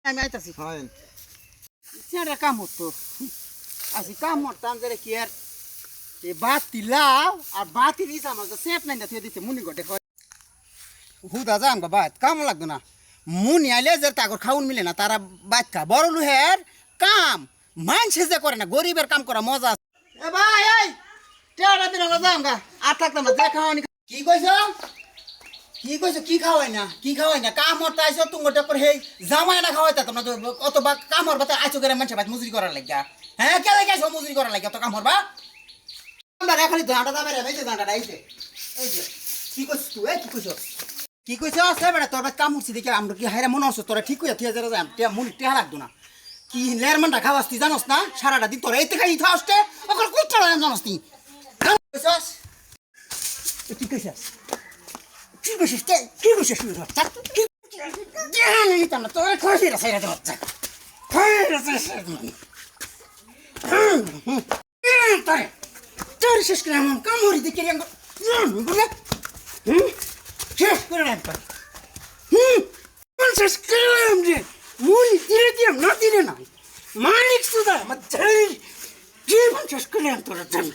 আমি আইতাছি হয় সেটা কাম হতো আসি কাম করতাম যে কি আর এই বাতি লাও আর বাতি দিছে আমার তো সেট নাই না তুই দিতে মুনি গটে হুদা যা আমগা বাত কাম লাগতো না মুনি আইলে যে তাগর খাউন মিলে না তারা বাত খা বড় লুহের কাম মানছে যে করে না গরিবের কাম করা মজা আছে। এ ভাই এই টেড়া দিন আমরা যামগা আর থাকতাম না যে খাওয়ানি কি কইছো কি খাওয়াই না কাম হতে আইছো তুমি করে হেই জামাই না খাওয়াইতা তোমরা তো অত বা কাম হরবা তো আইছো করে মানুষ ভাত মজুরি করার লাগিয়া হ্যাঁ কে লাগে আইছো মজুরি করার লাগিয়া তো কাম হরবা আমরা খালি দাঁড়া দাঁড়া রে এই যে দাঁড়া আইছে এই যে কি কইছ তুই কি কইছ আছে বেটা তোর কাম হচ্ছে দেখে আমরা কি হাইরা মনে হচ্ছে তোরা ঠিক কইয়া তুই যারা যাম তে মন টেহা লাগতো না কি লেরমানটা খাওয়াস তুই জানোস না সারাটা দিন তোরা এইতে খাই খাওয়াসতে ওকর কুত্তা জানোস তুই কাম কইছস কি কইছস কি কইছিস তুই থাক কি জানি নিতাম না তোর খসি রে সাইরা দাও তোর শেষ করে এমন কাম হরি দেখে শেষ করে রাখতাম শেষ করলাম যে মুনি দিলে দিলাম না দিলে না মালিক সুদা আমার জীবন শেষ করলাম তোর জন্য